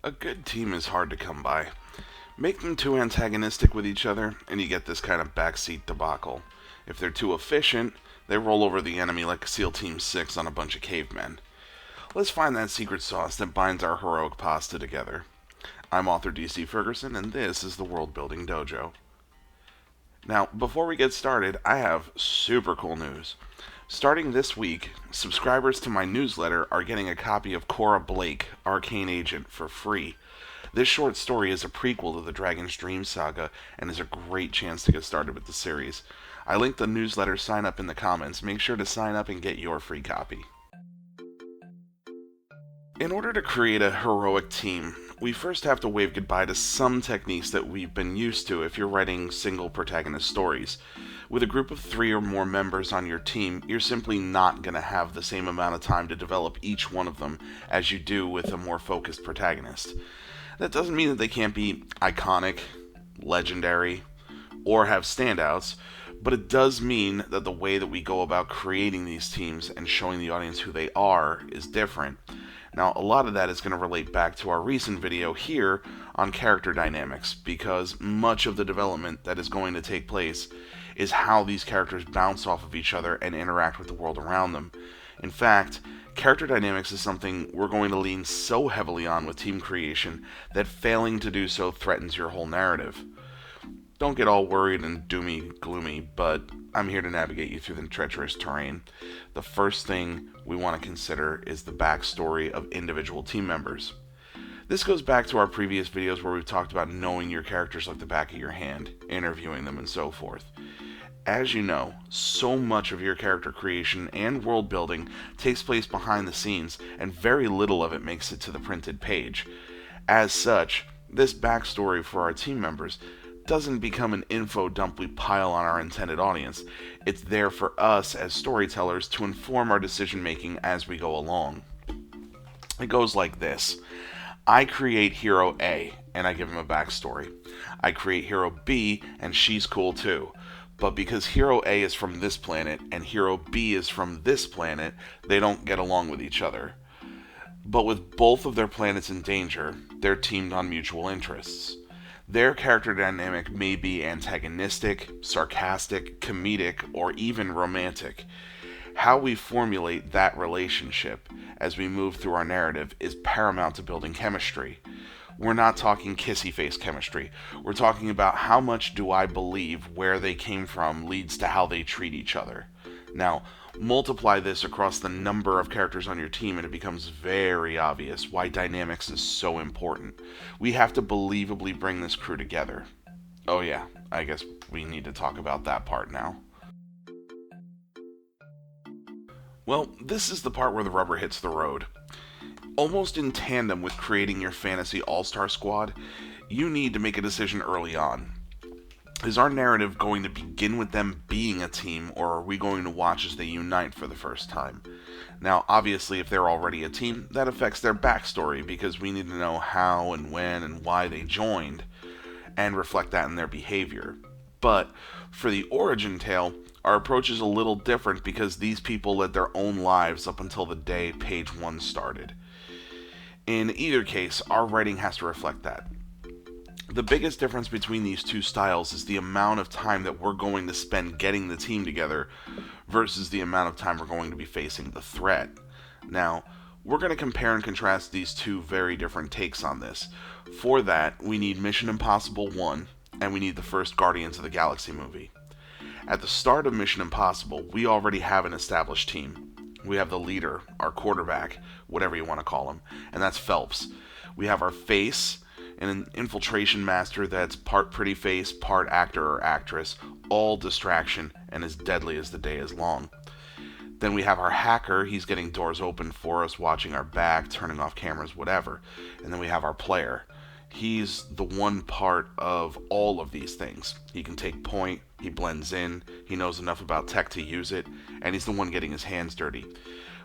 A good team is hard to come by. Make them too antagonistic with each other, and you get this kind of backseat debacle. If they're too efficient, they roll over the enemy like SEAL Team 6 on a bunch of cavemen. Let's find that secret sauce that binds our heroic pasta together. I'm author DC Ferguson, and this is the Worldbuilding Dojo. Now, before we get started, I have super cool news. Starting this week, subscribers to my newsletter are getting a copy of Cora Blake, Arcane Agent, for free. This short story is a prequel to the Dragon's Dream saga and is a great chance to get started with the series. I linked the newsletter sign up in the comments. Make sure to sign up and get your free copy. In order to create a heroic team, we first have to wave goodbye to some techniques that we've been used to if you're writing single protagonist stories. With a group of 3 or more members on your team, you're simply not going to have the same amount of time to develop each one of them as you do with a more focused protagonist. That doesn't mean that they can't be iconic, legendary, or have standouts, but it does mean that the way that we go about creating these teams and showing the audience who they are is different. Now, a lot of that is going to relate back to our recent video here on character dynamics, because much of the development that is going to take place is how these characters bounce off of each other and interact with the world around them. In fact, character dynamics is something we're going to lean so heavily on with team creation that failing to do so threatens your whole narrative. Don't get all worried and doomy gloomy, but I'm here to navigate you through the treacherous terrain. The first thing we want to consider is the backstory of individual team members. This goes back to our previous videos where we've talked about knowing your characters like the back of your hand, interviewing them, and so forth. As you know, so much of your character creation and world building takes place behind the scenes, and very little of it makes it to the printed page. As such, this backstory for our team members doesn't become an info dump we pile on our intended audience. It's there for us as storytellers to inform our decision making as we go along. It goes like this. I create Hero A, and I give him a backstory. I create Hero B, and she's cool too. But because Hero A is from this planet, and Hero B is from this planet, they don't get along with each other. But with both of their planets in danger, they're teamed on mutual interests. Their character dynamic may be antagonistic, sarcastic, comedic, or even romantic. How we formulate that relationship as we move through our narrative is paramount to building chemistry. We're not talking kissy face chemistry. We're talking about how much do I believe where they came from leads to how they treat each other. Now, multiply this across the number of characters on your team and it becomes very obvious why dynamics is so important. We have to believably bring this crew together. Oh yeah, I guess we need to talk about that part now. Well, this is the part where the rubber hits the road. Almost in tandem with creating your fantasy all-star squad, you need to make a decision early on. Is our narrative going to begin with them being a team, or are we going to watch as they unite for the first time? Now, obviously, if they're already a team, that affects their backstory, because we need to know how and when and why they joined, and reflect that in their behavior. But for the origin tale, our approach is a little different because these people led their own lives up until the day page 1 started. In either case, our writing has to reflect that. The biggest difference between these two styles is the amount of time that we're going to spend getting the team together versus the amount of time we're going to be facing the threat. Now, we're going to compare and contrast these two very different takes on this. For that, we need Mission Impossible 1, and we need the first Guardians of the Galaxy movie. At the start of Mission Impossible, we already have an established team. We have the leader, our quarterback, whatever you want to call him, and that's Phelps. We have our face, and an infiltration master that's part pretty face, part actor or actress, all distraction, and as deadly as the day is long. Then we have our hacker, he's getting doors open for us, watching our back, turning off cameras, whatever. And then we have our player. He's the one part of all of these things. He can take point, he blends in, he knows enough about tech to use it, and he's the one getting his hands dirty.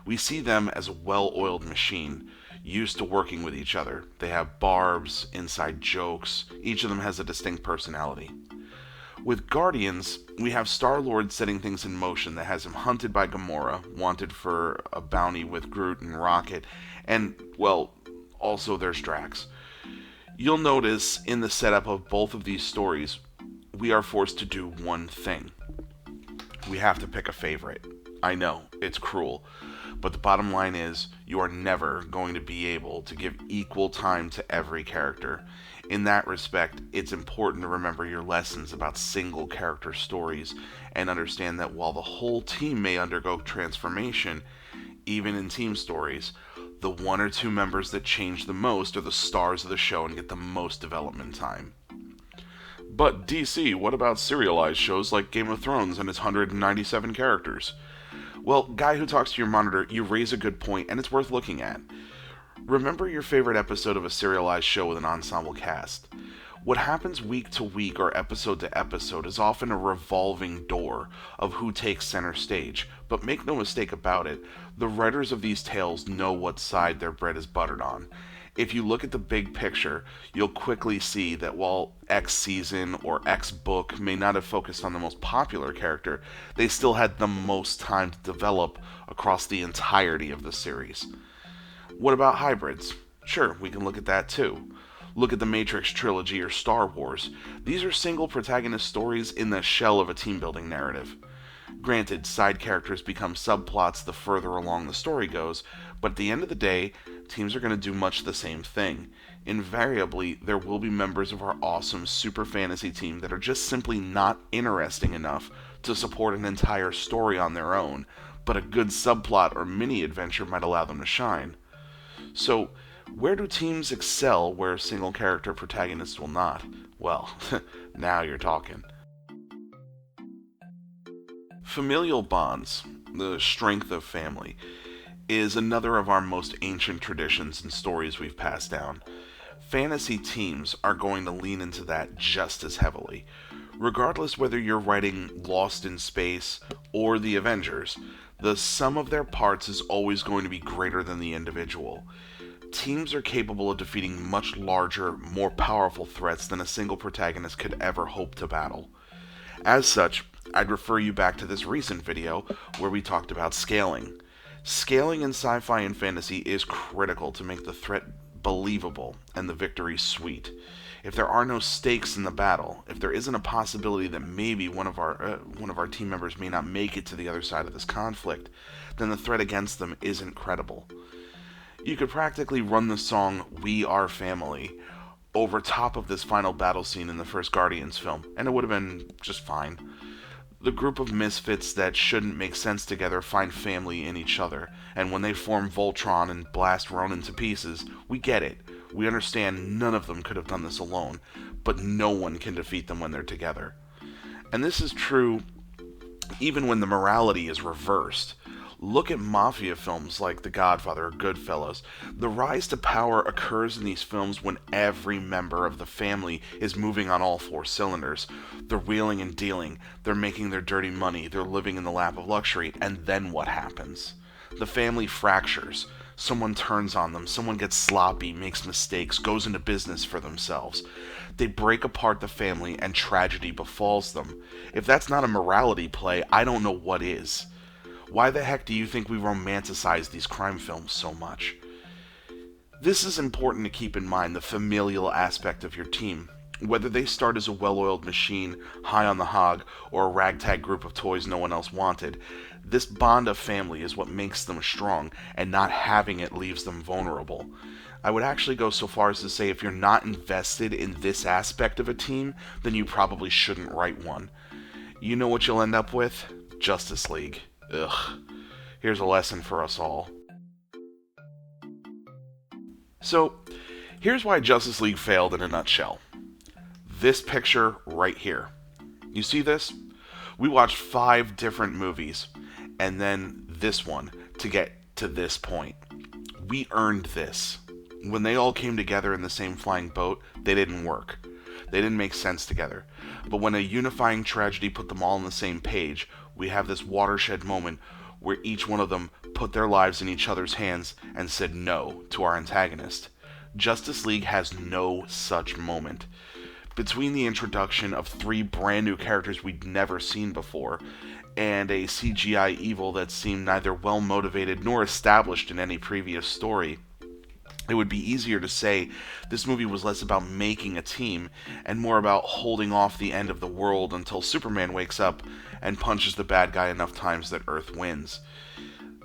We see them as a well-oiled machine, used to working with each other. They have barbs, inside jokes, each of them has a distinct personality. With Guardians, we have Star-Lord setting things in motion that has him hunted by Gamora, wanted for a bounty with Groot and Rocket, and, well, also there's Drax. You'll notice in the setup of both of these stories, we are forced to do one thing. We have to pick a favorite. I know, it's cruel, but the bottom line is you are never going to be able to give equal time to every character. In that respect, it's important to remember your lessons about single character stories and understand that while the whole team may undergo transformation, even in team stories, the one or two members that change the most are the stars of the show and get the most development time. But DC, what about serialized shows like Game of Thrones and its 197 characters? Well, guy who talks to your monitor, you raise a good point, and it's worth looking at. Remember your favorite episode of a serialized show with an ensemble cast. What happens week to week or episode to episode is often a revolving door of who takes center stage, but make no mistake about it, the writers of these tales know what side their bread is buttered on. If you look at the big picture, you'll quickly see that while X season or X book may not have focused on the most popular character, they still had the most time to develop across the entirety of the series. What about hybrids? Sure, we can look at that too. Look at the Matrix trilogy or Star Wars. These are single protagonist stories in the shell of a team building narrative. Granted, side characters become subplots the further along the story goes, but at the end of the day, teams are going to do much the same thing. Invariably, there will be members of our awesome super fantasy team that are just simply not interesting enough to support an entire story on their own, but a good subplot or mini adventure might allow them to shine. So, where do teams excel where single character protagonists will not? Well, now you're talking. Familial bonds, the strength of family, is another of our most ancient traditions and stories we've passed down. Fantasy teams are going to lean into that just as heavily. Regardless whether you're writing Lost in Space or The Avengers, the sum of their parts is always going to be greater than the individual. Teams are capable of defeating much larger, more powerful threats than a single protagonist could ever hope to battle. As such, I'd refer you back to this recent video where we talked about scaling. Scaling in sci-fi and fantasy is critical to make the threat believable and the victory sweet. If there are no stakes in the battle, if there isn't a possibility that maybe one of our team members may not make it to the other side of this conflict, then the threat against them isn't credible. You could practically run the song "We Are Family" over top of this final battle scene in the first Guardians film, and it would have been just fine. The group of misfits that shouldn't make sense together find family in each other, and when they form Voltron and blast Ronan to pieces, we get it. We understand none of them could have done this alone, but no one can defeat them when they're together. And this is true even when the morality is reversed. Look at mafia films like The Godfather or Goodfellas. The rise to power occurs in these films when every member of the family is moving on all four cylinders. They're wheeling and dealing, they're making their dirty money, they're living in the lap of luxury, and then what happens? The family fractures. Someone turns on them, someone gets sloppy, makes mistakes, goes into business for themselves. They break apart the family and tragedy befalls them. If that's not a morality play, I don't know what is. Why the heck do you think we romanticize these crime films so much? This is important to keep in mind, the familial aspect of your team. Whether they start as a well-oiled machine, high on the hog, or a ragtag group of toys no one else wanted, this bond of family is what makes them strong, and not having it leaves them vulnerable. I would actually go so far as to say if you're not invested in this aspect of a team, then you probably shouldn't write one. You know what you'll end up with? Justice League. Ugh. Here's a lesson for us all. So, here's why Justice League failed in a nutshell. This picture right here. You see this? We watched 5 different movies, and then this one, to get to this point. We earned this. When they all came together in the same flying boat, they didn't work. They didn't make sense together. But when a unifying tragedy put them all on the same page, we have this watershed moment where each one of them put their lives in each other's hands and said no to our antagonist. Justice League has no such moment. Between the introduction of 3 brand new characters we'd never seen before, and a CGI evil that seemed neither well motivated nor established in any previous story, It would be easier to say this movie was less about making a team and more about holding off the end of the world until Superman wakes up and punches the bad guy enough times that Earth wins.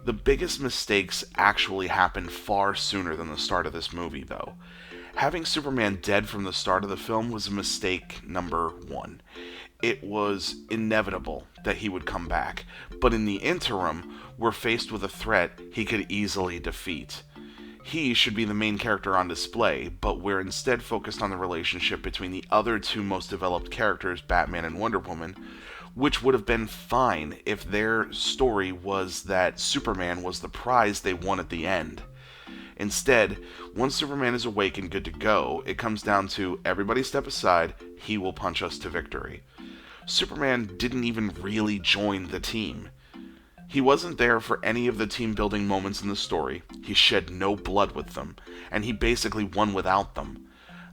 The biggest mistakes actually happened far sooner than the start of this movie, though. Having Superman dead from the start of the film was mistake number one. It was inevitable that he would come back, but in the interim, we're faced with a threat he could easily defeat. He should be the main character on display, but we're instead focused on the relationship between the other two most developed characters, Batman and Wonder Woman, which would have been fine if their story was that Superman was the prize they won at the end. Instead, once Superman is awake and good to go, it comes down to everybody step aside, he will punch us to victory. Superman didn't even really join the team. He wasn't there for any of the team-building moments in the story, he shed no blood with them, and he basically won without them.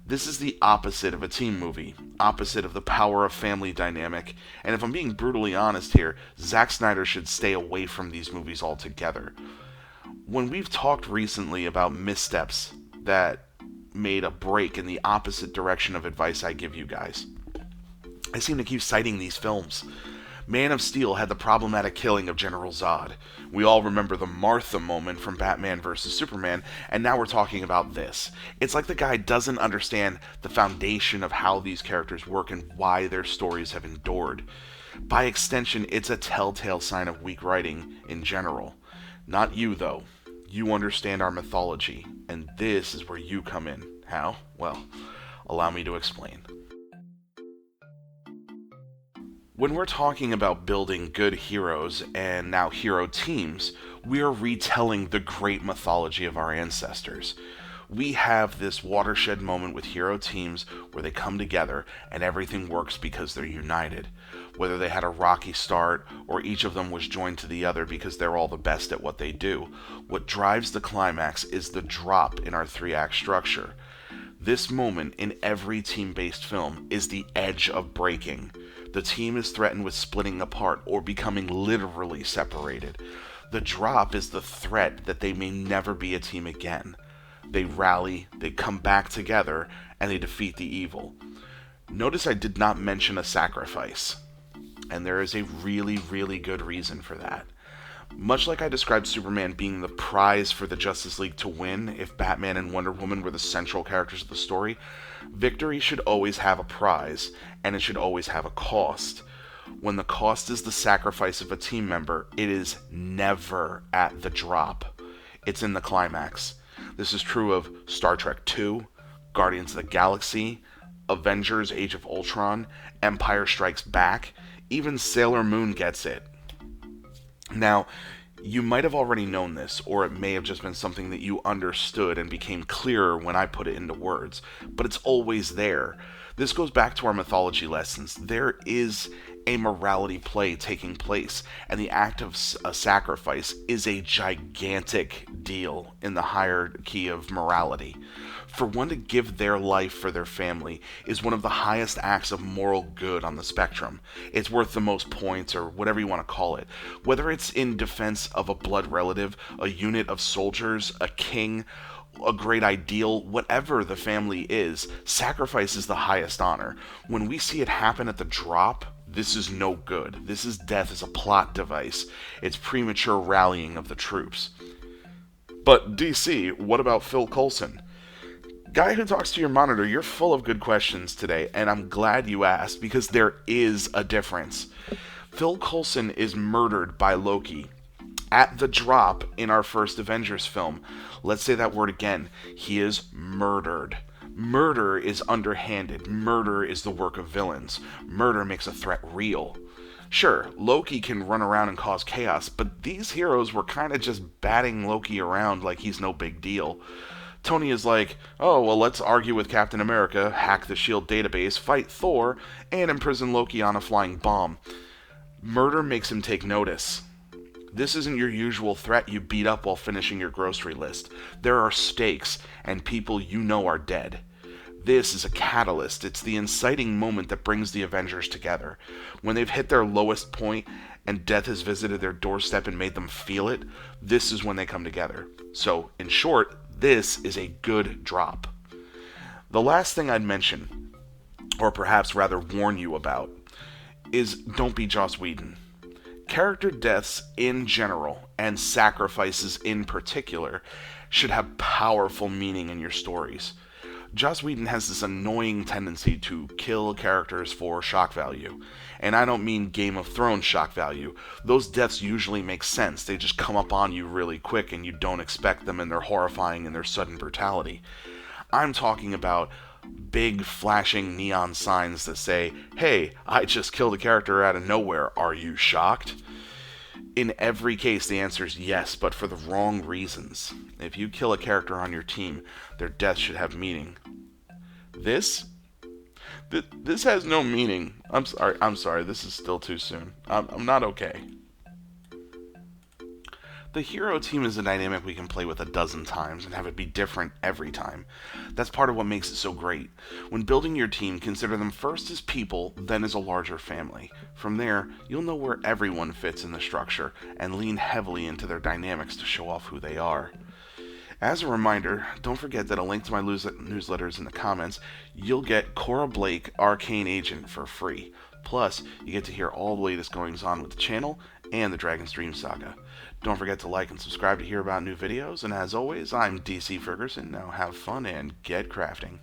This is the opposite of a team movie, opposite of the power of family dynamic, and if I'm being brutally honest here, Zack Snyder should stay away from these movies altogether. When we've talked recently about missteps that made a break in the opposite direction of advice I give you guys, I seem to keep citing these films. Man of Steel had the problematic killing of General Zod. We all remember the Martha moment from Batman vs. Superman, and now we're talking about this. It's like the guy doesn't understand the foundation of how these characters work and why their stories have endured. By extension, it's a telltale sign of weak writing in general. Not you, though. You understand our mythology, and this is where you come in. How? Well, allow me to explain. When we're talking about building good heroes and now hero teams, we are retelling the great mythology of our ancestors. We have this watershed moment with hero teams where they come together and everything works because they're united. Whether they had a rocky start or each of them was joined to the other because they're all the best at what they do, what drives the climax is the drop in our three-act structure. This moment in every team-based film is the edge of breaking. The team is threatened with splitting apart or becoming literally separated. The drop is the threat that they may never be a team again. They rally, they come back together, and they defeat the evil. Notice I did not mention a sacrifice, and there is a really, really good reason for that. Much like I described Superman being the prize for the Justice League to win if Batman and Wonder Woman were the central characters of the story, victory should always have a prize, and it should always have a cost. When the cost is the sacrifice of a team member, it is never at the drop. It's in the climax. This is true of Star Trek II, Guardians of the Galaxy, Avengers Age of Ultron, Empire Strikes Back, even Sailor Moon gets it. Now, you might have already known this, or it may have just been something that you understood and became clearer when I put it into words, but it's always there. This goes back to our mythology lessons. There is a morality play taking place, and the act of a sacrifice is a gigantic deal in the hierarchy of morality. For one to give their life for their family is one of the highest acts of moral good on the spectrum. It's worth the most points, or whatever you want to call it. Whether it's in defense of a blood relative, a unit of soldiers, a king, a great ideal, whatever the family is, sacrifice is the highest honor. When we see it happen at the drop, this is no good. This is death as a plot device. It's premature rallying of the troops. But DC, what about Phil Coulson? Guy who talks to your monitor, you're full of good questions today, and I'm glad you asked, because there is a difference. Phil Coulson is murdered by Loki. At the drop in our first Avengers film, let's say that word again, he is murdered. Murder is underhanded. Murder is the work of villains. Murder makes a threat real. Sure, Loki can run around and cause chaos, but these heroes were kind of just batting Loki around like he's no big deal. Tony is like, oh, well, let's argue with Captain America, hack the S.H.I.E.L.D. database, fight Thor, and imprison Loki on a flying bomb. Murder makes him take notice. This isn't your usual threat you beat up while finishing your grocery list. There are stakes, and people you know are dead. This is a catalyst. It's the inciting moment that brings the Avengers together. When they've hit their lowest point and death has visited their doorstep and made them feel it, this is when they come together. So, in short, This is a good drop. The last thing I'd mention, or perhaps rather warn you about, is don't be Joss Whedon. Character deaths in general, and sacrifices in particular, should have powerful meaning in your stories. Joss Whedon has this annoying tendency to kill characters for shock value. And I don't mean Game of Thrones shock value. Those deaths usually make sense. They just come up on you really quick and you don't expect them, and they're horrifying in their sudden brutality. I'm talking about big flashing neon signs that say, "Hey, I just killed a character out of nowhere. Are you shocked?" In every case, the answer is yes, but for the wrong reasons. If you kill a character on your team, their death should have meaning. This has no meaning. I'm sorry, this is still too soon. I'm not okay. The hero team is a dynamic we can play with a dozen times and have it be different every time. That's part of what makes it so great. When building your team, consider them first as people, then as a larger family. From there, you'll know where everyone fits in the structure and lean heavily into their dynamics to show off who they are. As a reminder, don't forget that a link to my newsletter is in the comments. You'll get Cora Blake, Arcane Agent, for free. Plus, you get to hear all the latest goings on with the channel and the Dragon's Dream Saga. Don't forget to like and subscribe to hear about new videos, and as always, I'm DC Ferguson. Now have fun and get crafting.